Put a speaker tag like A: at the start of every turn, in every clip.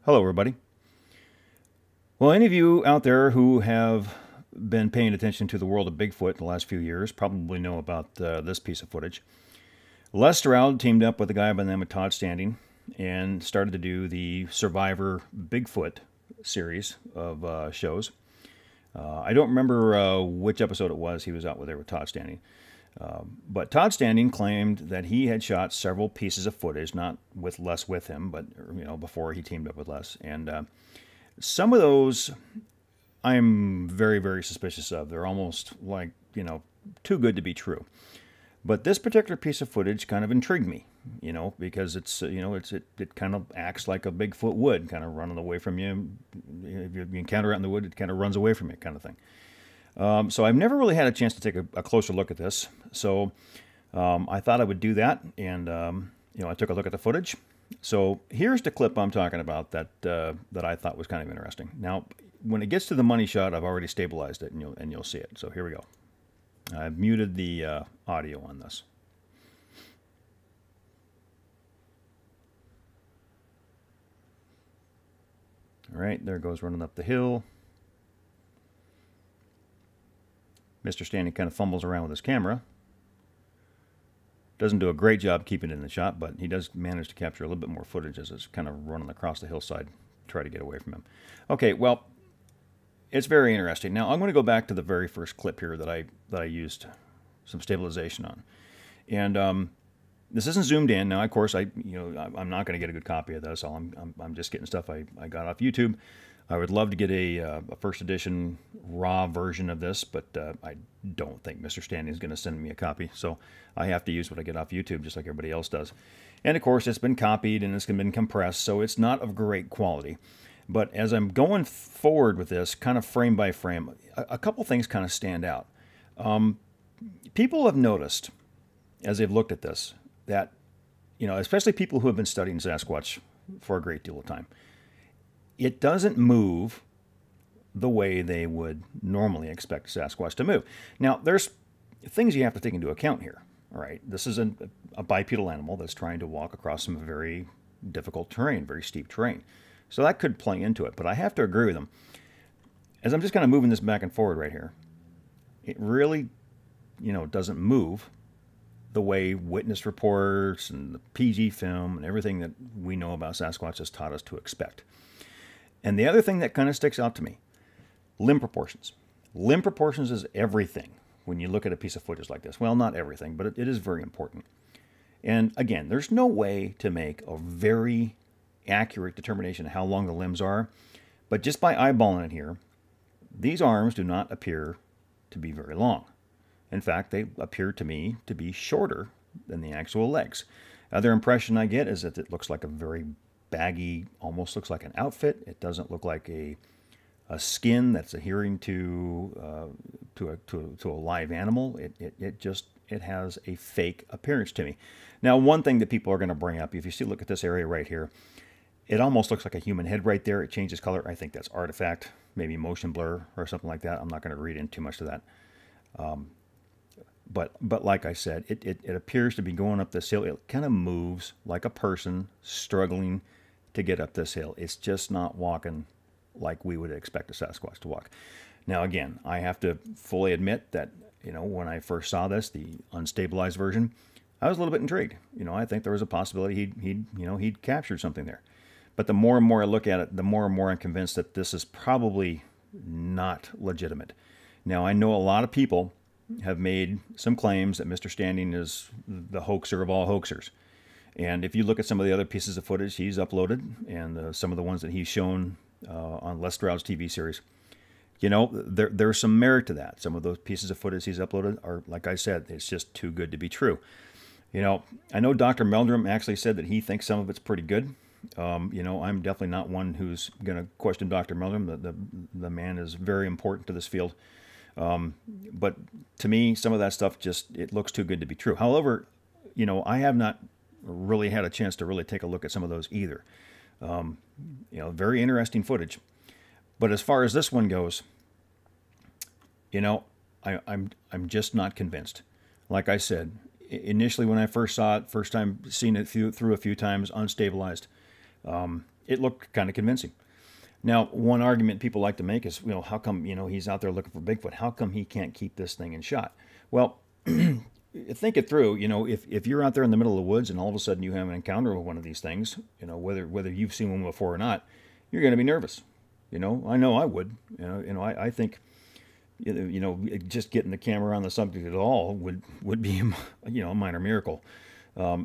A: Hello, everybody. Well, any of you out there who have been paying attention to the world of Bigfoot in the last few years probably know about this piece of footage. Les Stroud teamed up with a guy by the name of Tod Standings and started to do the Survivor Bigfoot series of shows. I don't remember which episode it was he was out there with Tod Standings. But Tod Standings claimed that he had shot several pieces of footage, not with Les with him, but before he teamed up with Les. And some of those I'm very, very suspicious of. They're almost like, too good to be true. But this particular piece of footage kind of intrigued me, because it's, it kind of acts like a Bigfoot would, kind of running away from you. If you encounter it in the wood, it kind of runs away from you, kind of thing. So I've never really had a chance to take a closer look at this. So I thought I would do that, and I took a look at the footage. So here's the clip I'm talking about that that I thought was kind of interesting. Now, when it gets to the money shot, I've already stabilized it, and you'll see it. So here we go. I've muted the audio on this. All right, there it goes running up the hill. Mr. Standing kind of fumbles around with his camera. Doesn't do a great job keeping it in the shot, but he does manage to capture a little bit more footage as it's kind of running across the hillside to try to get away from him. Okay, well, it's very interesting. Now, I'm going to go back to the very first clip here that I used some stabilization on. And this isn't zoomed in. Now, of course, I'm not going to get a good copy of this. I'm just getting stuff I got off YouTube. I would love to get a first edition raw version of this, but I don't think Mr. Standing is going to send me a copy. So I have to use what I get off YouTube, just like everybody else does. And of course, it's been copied and it's been compressed, so it's not of great quality. But as I'm going forward with this, kind of frame by frame, a couple things kind of stand out. People have noticed, as they've looked at this, that, especially people who have been studying Sasquatch for a great deal of time, it doesn't move the way they would normally expect Sasquatch to move. Now, there's things you have to take into account here. All right, this is a bipedal animal that's trying to walk across some very difficult terrain, very steep terrain. So that could play into it, but I have to agree with them. As I'm just kind of moving this back and forward right here, it really, doesn't move the way witness reports and the PG film and everything that we know about Sasquatch has taught us to expect. And the other thing that kind of sticks out to me, limb proportions. Limb proportions is everything when you look at a piece of footage like this. Well, not everything, but it is very important. And again, there's no way to make a very accurate determination of how long the limbs are, but just by eyeballing it here, these arms do not appear to be very long. In fact, they appear to me to be shorter than the actual legs. Other impression I get is that it looks like a very baggy, almost looks like an outfit. It doesn't look like a skin that's adhering to a live animal. It has a fake appearance to me. Now, one thing that people are going to bring up, if you look at this area right here, it almost looks like a human head right there. It changes color. I think that's artifact, maybe motion blur or something like that. I'm not going to read into too much of that. But like I said, it appears to be going up this hill. It kind of moves like a person struggling to get up this hill. It's just not walking like we would expect a Sasquatch to walk. Now, again, I have to fully admit that, when I first saw this, the unstabilized version, I was a little bit intrigued. I think there was a possibility he'd captured something there. But the more and more I look at it, the more and more I'm convinced that this is probably not legitimate. Now, I know a lot of people have made some claims that Mr. Standing is the hoaxer of all hoaxers. And if you look at some of the other pieces of footage he's uploaded, and some of the ones that he's shown on Les Stroud's TV series, there's some merit to that. Some of those pieces of footage he's uploaded are, like I said, it's just too good to be true. I know Dr. Meldrum actually said that he thinks some of it's pretty good. I'm definitely not one who's going to question Dr. Meldrum. The man is very important to this field. But to me, some of that stuff it looks too good to be true. However, I have not really had a chance to really take a look at some of those either. Very interesting footage. But as far as this one goes, I'm just not convinced. Like I said, initially when I first saw it, first time seeing it through a few times, unstabilized, it looked kind of convincing. Now, one argument people like to make is, how come, he's out there looking for Bigfoot? How come he can't keep this thing in shot? Well, think it through. If you're out there in the middle of the woods and all of a sudden you have an encounter with one of these things, whether you've seen one before or not, you're going to be nervous. I know I would. I think, just getting the camera on the subject at all would be, a minor miracle.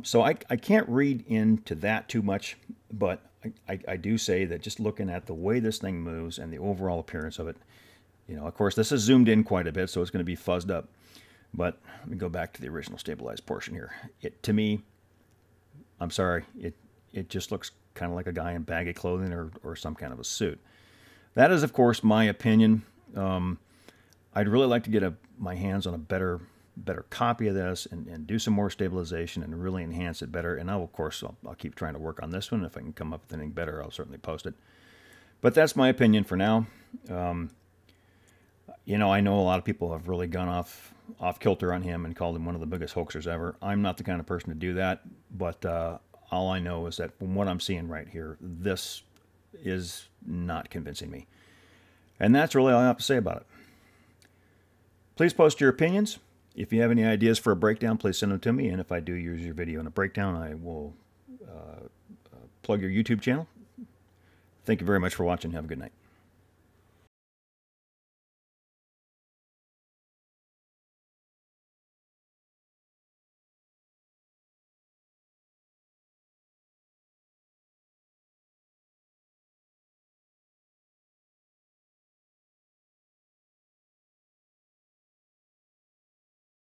A: So I can't read into that too much, but I do say that just looking at the way this thing moves and the overall appearance of it, of course, this is zoomed in quite a bit, so it's going to be fuzzed up. But let me go back to the original stabilized portion here. To me, I'm sorry, it just looks kind of like a guy in baggy clothing or some kind of a suit. That is, of course, my opinion. I'd really like to get my hands on a better copy of this and do some more stabilization and really enhance it better. And of course, I'll keep trying to work on this one. If I can come up with anything better, I'll certainly post it. But that's my opinion for now. I know a lot of people have really gone off kilter on him and called him one of the biggest hoaxers ever. I'm not the kind of person to do that, but all I know is that from what I'm seeing right here, this is not convincing me. And that's really all I have to say about it. Please post your opinions. If you have any ideas for a breakdown, please send them to me. And if I do use your video in a breakdown, I will plug your YouTube channel. Thank you very much for watching. Have a good night.